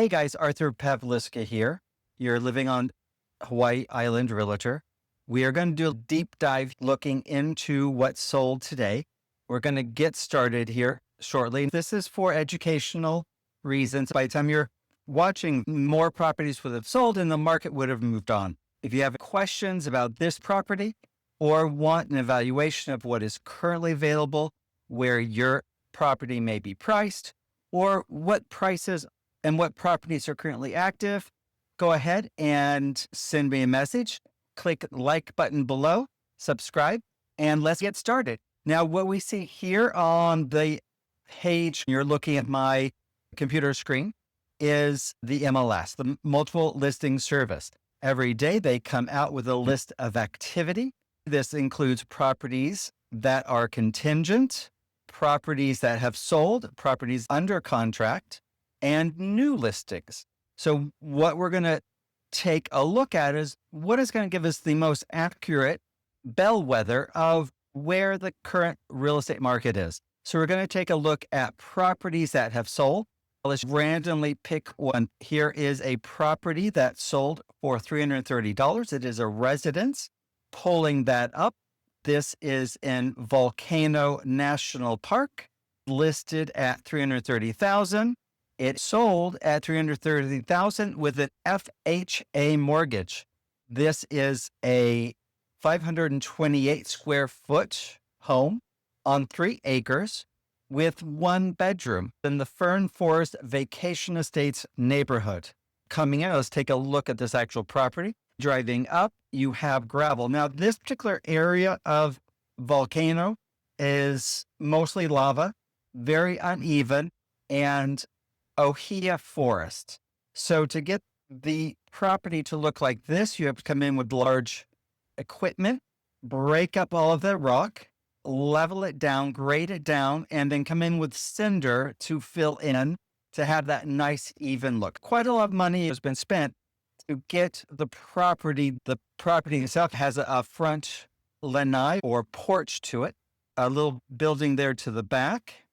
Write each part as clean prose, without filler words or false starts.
Hey guys, Arthur Pavliska here. You're living on Hawaiʻi Island Realtor. We are going to do a deep dive looking into what's sold today. We're going to get started here shortly. This is for educational reasons. By the time you're watching, more properties would have sold and the market would have moved on. If you have questions about this property or want an evaluation of what is currently available, where your property may be priced, or what prices and what properties are currently active, go ahead and send me a message. Click the like button below, subscribe, and let's get started. Now, what we see here on the page, you're looking at my computer screen, is the MLS, the Multiple Listing Service. Every day they come out with a list of activity. This includes properties that are contingent, properties that have sold, properties under contract, and new listings. So what we're going to take a look at is what is going to give us the most accurate bellwether of where the current real estate market is. So we're going to take a look at properties that have sold. Let's randomly pick one. Here is a property that sold for $330. It is a residence. Pulling that up, this is in Volcano National Park, listed at $330,000. It sold at $330,000 with an FHA mortgage. This is a 528 square foot home on 3 acres with 1 bedroom in the Fern Forest Vacation Estates neighborhood. Coming in, let's take a look at this actual property. Driving up, you have gravel. Now, this particular area of Volcano is mostly lava, very uneven, and Ohia forest. So to get the property to look like this, you have to come in with large equipment, break up all of the rock, level it down, grade it down, and then come in with cinder to fill in to have that nice even look. Quite a lot of money has been spent to get the property. The property itself has a front lanai or porch to it, a little building there to the back.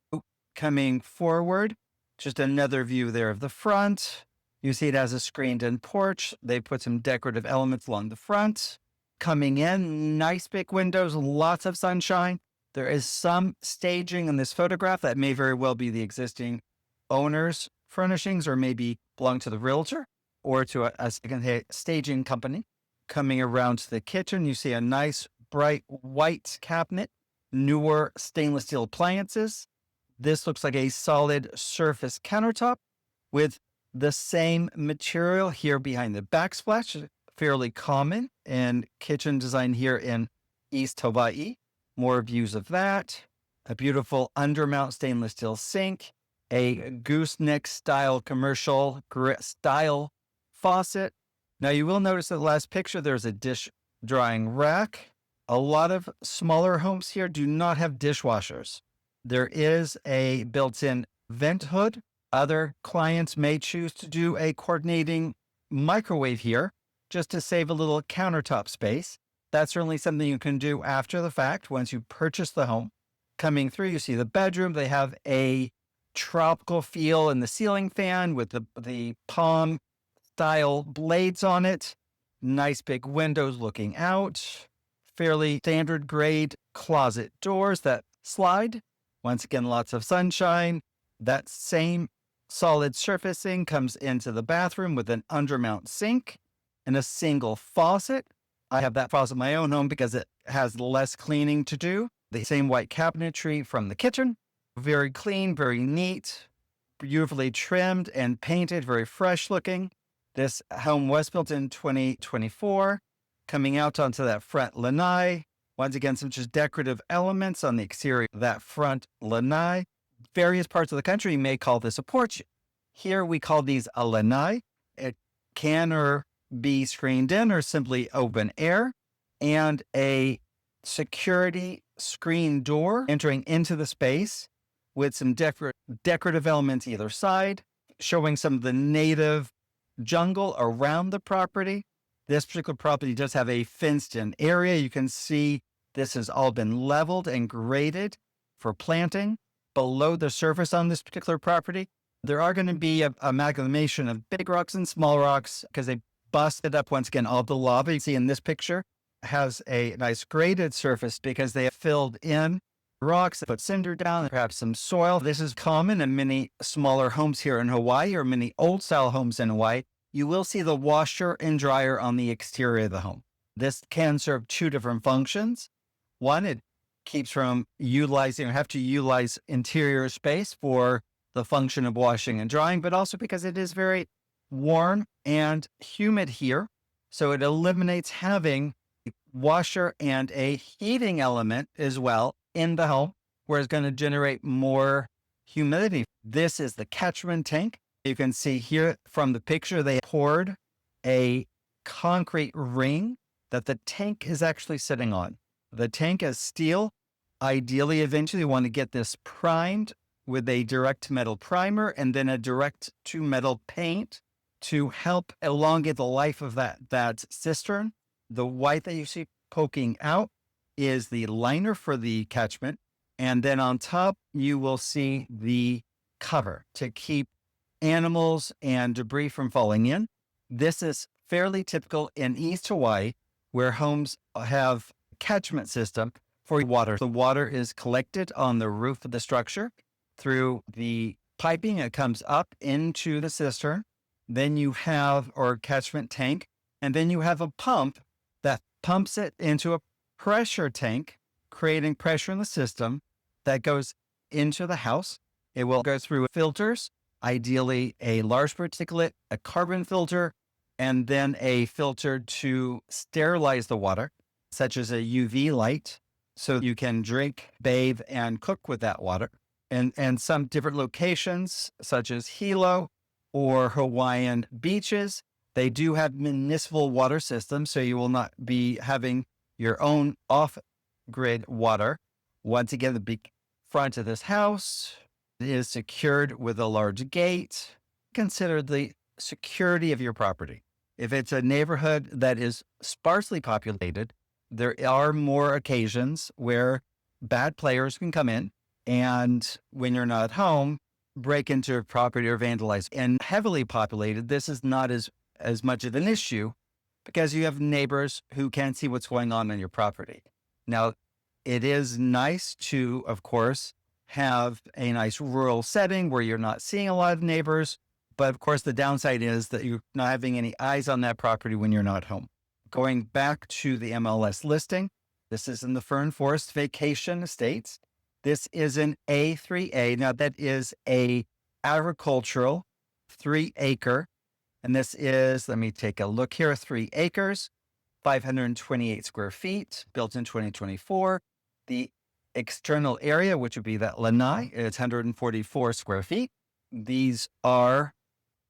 Coming forward, just another view there of the front. You see it has a screened-in porch. They put some decorative elements along the front. Coming in, nice big windows, lots of sunshine. There is some staging in this photograph that may very well be the existing owner's furnishings or maybe belong to the realtor or to a second staging company. Coming around to the kitchen, you see a nice bright white cabinet, newer stainless steel appliances. This looks like a solid surface countertop with the same material here behind the backsplash, fairly common in kitchen design here in East Hawaii. More views of that. A beautiful undermount stainless steel sink, a gooseneck style commercial style faucet. Now you will notice in the last picture, there's a dish drying rack. A lot of smaller homes here do not have dishwashers. There is a built-in vent hood. Other clients may choose to do a coordinating microwave here just to save a little countertop space. That's certainly something you can do after the fact once you purchase the home. Coming through, you see the bedroom. They have a tropical feel in the ceiling fan with the palm style blades on it. Nice big windows looking out. Fairly standard grade closet doors that slide. Once again, lots of sunshine. That same solid surfacing comes into the bathroom with an undermount sink and a single faucet. I have that faucet in my own home because it has less cleaning to do. The same white cabinetry from the kitchen. Very clean, very neat, beautifully trimmed and painted, very fresh looking. This home was built in 2024. Coming out onto that front lanai. Once again, some just decorative elements on the exterior of that front lanai. Various parts of the country may call this a porch. Here we call these a lanai. It can or be screened in or simply open air. And a security screen door entering into the space with some decorative elements either side, showing some of the native jungle around the property. This particular property does have a fenced-in area. You can see this has all been leveled and graded for planting. Below the surface on this particular property, There are going to be a amalgamation of big rocks and small rocks because they busted up once again. All the lava you see in this picture has a nice graded surface because they have filled in rocks, put cinder down, perhaps some soil. This is common in many smaller homes here in Hawaii or many old style homes in Hawaii. You will see the washer and dryer on the exterior of the home. This can serve two different functions. One, it keeps from utilizing or have to utilize interior space for the function of washing and drying, but also because it is very warm and humid here. So it eliminates having a washer and a heating element as well in the home, where it's going to generate more humidity. This is the catchment tank. You can see here from the picture, they poured a concrete ring that the tank is actually sitting on. The tank is steel. Ideally, eventually you want to get this primed with a direct metal primer and then a direct to metal paint to help elongate the life of that cistern. The white that you see poking out is the liner for the catchment. And then on top, you will see the cover to keep animals and debris from falling in. This is fairly typical in East Hawaii, where homes have catchment system for water. The water is collected on the roof of the structure through the piping. It comes up into the cistern. Then you have, or catchment tank, and then you have a pump that pumps it into a pressure tank, creating pressure in the system that goes into the house. It will go through filters, ideally a large particulate, a carbon filter, and then a filter to sterilize the water, such as a UV light, so you can drink, bathe, and cook with that water. And some different locations, such as Hilo or Hawaiian beaches, they do have municipal water systems, so you will not be having your own off-grid water. Once again, the big front of this house is secured with a large gate. Consider the security of your property. If it's a neighborhood that is sparsely populated, there are more occasions where bad players can come in and, when you're not home, break into your property or vandalize. And heavily populated, this is not as much of an issue because you have neighbors who can see what's going on your property. Now, it is nice to, of course, have a nice rural setting where you're not seeing a lot of neighbors. But of course, the downside is that you're not having any eyes on that property when you're not home. Going back to the MLS listing, this is in the Fern Forest Vacation Estates. This is an A3A. Now, that is a agricultural 3-acre. And this is, let me take a look here, 3 acres, 528 square feet, built in 2024. The external area, which would be that lanai, is 144 square feet. These are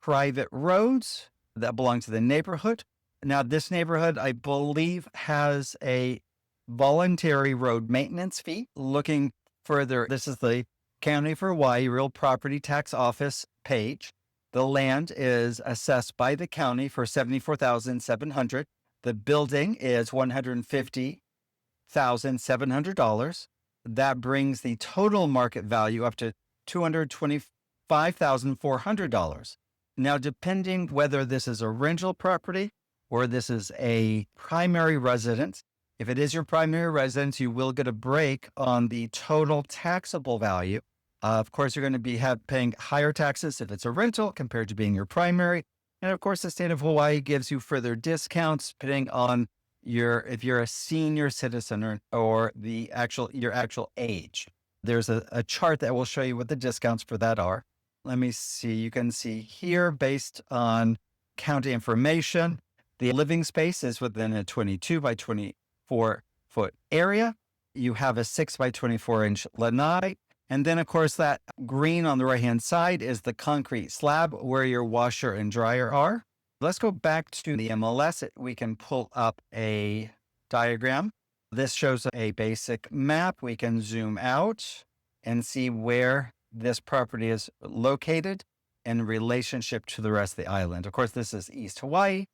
private roads that belong to the neighborhood. Now, this neighborhood, I believe, has a voluntary road maintenance fee. Looking further, this is the County for Hawaii Real Property Tax Office page. The land is assessed by the county for $74,700. The building is $150,700. That brings the total market value up to $225,400. Now, depending whether this is a rental property or this is a primary residence, if it is your primary residence, you will get a break on the total taxable value. Of course, you're going to be paying higher taxes if it's a rental compared to being your primary. And of course, the state of Hawaii gives you further discounts depending on if you're a senior citizen or your actual age. There's a chart that will show you what the discounts for that are. Let me see. You can see here, based on county information, the living space is within a 22 by 24 foot area. You have a 6 by 24 inch lanai. And then, of course, that green on the right-hand side is the concrete slab where your washer and dryer are. Let's go back to the MLS. We can pull up a diagram. This shows a basic map. We can zoom out and see where this property is located in relationship to the rest of the island. Of course, this is East Hawaii.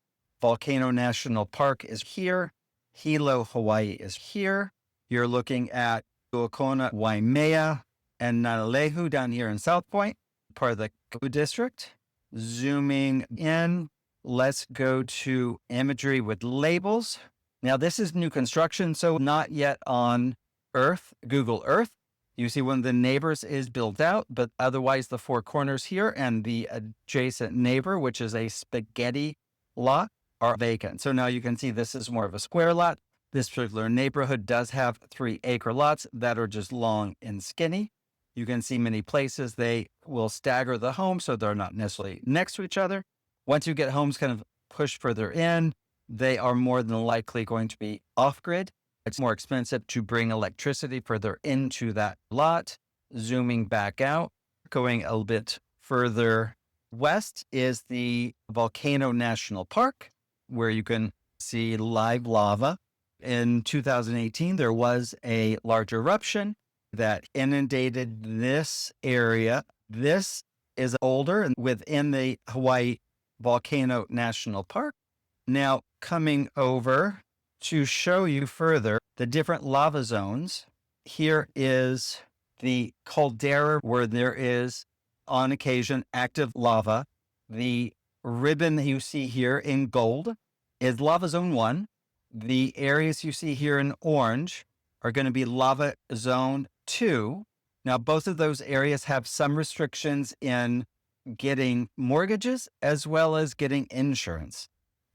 Volcano National Park is here. Hilo, Hawaii is here. You're looking at Kona, Waimea, and Naalehu down here in South Point. part of the Keaau district. Zooming in, let's go to imagery with labels. Now, this is new construction, so not yet on Google Earth. You see one of the neighbors is built out, but otherwise the four corners here and the adjacent neighbor, which is a spaghetti lot, are vacant. So now you can see this is more of a square lot. This particular neighborhood does have 3-acre lots that are just long and skinny. You can see many places they will stagger the homes so they're not necessarily next to each other. Once you get homes kind of pushed further in, they are more than likely going to be off-grid. It's more expensive to bring electricity further into that lot. Zooming back out, going a little bit further west is the Volcano National Park, where you can see live lava. In 2018, there was a large eruption that inundated this area. This is older and within the Hawaii Volcano National Park. Now, coming over to show you further the different lava zones, here is the caldera where there is, on occasion, active lava. The ribbon that you see here in gold is lava zone 1. The areas you see here in orange are going to be lava zone 2. Now, both of those areas have some restrictions in getting mortgages as well as getting insurance.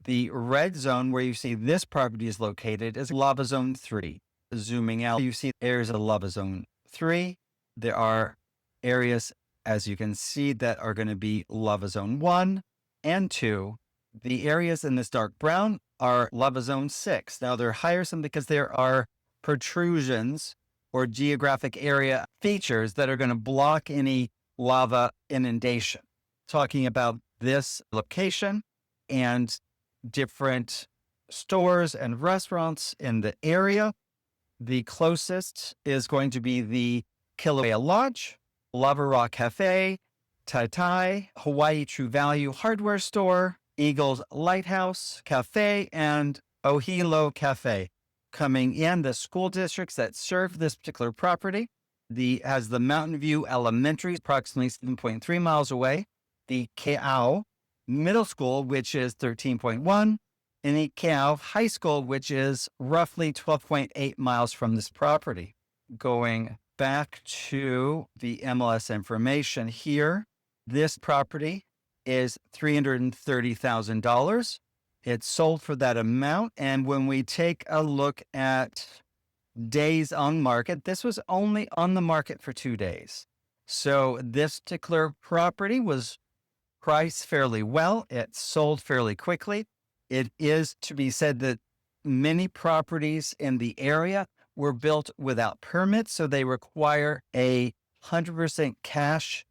The red zone where you see this property is located is lava zone 3. Zooming out, you see areas of lava zone 3. There are areas, as you can see, that are going to be lava zone 1 and 2. The areas in this dark brown are lava zone 6. Now, they're higher simply because there are protrusions or geographic area features that are going to block any lava inundation. Talking about this location and different stores and restaurants in the area, the closest is going to be the Kilauea Lodge, Lava Rock Cafe, Tai Tai, Hawaii True Value Hardware Store, Eagles Lighthouse Cafe, and Hilo Cafe. Coming in, the school districts that serve this particular property, has the Mountain View Elementary, approximately 7.3 miles away, the Keaau Middle School, which is 13.1, and the Keaau High School, which is roughly 12.8 miles from this property. Going back to the MLS information here, this property is $330,000. It's sold for that amount. And when we take a look at days on market, this was only on the market for 2 days. So this particular property was priced fairly well. It sold fairly quickly. It is to be said that many properties in the area were built without permits, so they require 100% cash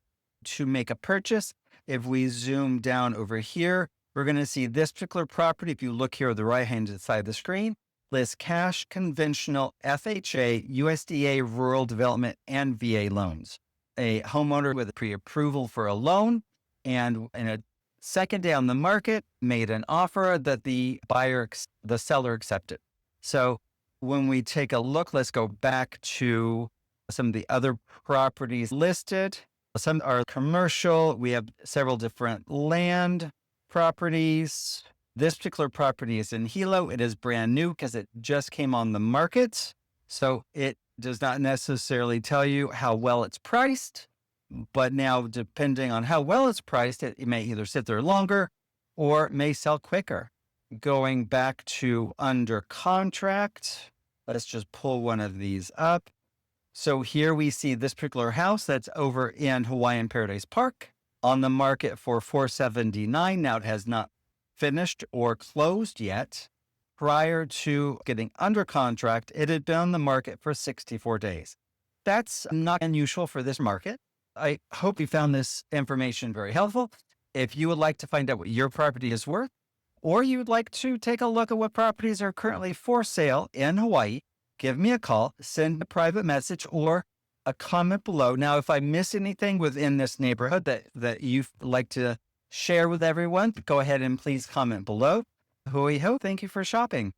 to make a purchase. If we zoom down over here, we're going to see this particular property. If you look here on the right-hand side of the screen, lists cash, conventional, FHA, USDA, rural development, and VA loans. A homeowner with a pre-approval for a loan and in a second day on the market made an offer that the seller accepted. So when we take a look, let's go back to some of the other properties listed. Some are commercial. We have several different land properties. This particular property is in Hilo. It is brand new because it just came on the market. So it does not necessarily tell you how well it's priced. But now, depending on how well it's priced, it may either sit there longer or it may sell quicker. Going back to under contract, let's just pull one of these up. So here we see this particular house that's over in Hawaiian Paradise Park on the market for $479. Now, it has not finished or closed yet. Prior to getting under contract, it had been on the market for 64 days. That's not unusual for this market. I hope you found this information very helpful. If you would like to find out what your property is worth, or you would like to take a look at what properties are currently for sale in Hawaii, give me a call, send a private message, or a comment below. Now, if I miss anything within this neighborhood that you'd like to share with everyone, go ahead and please comment below. Hui ho, thank you for shopping.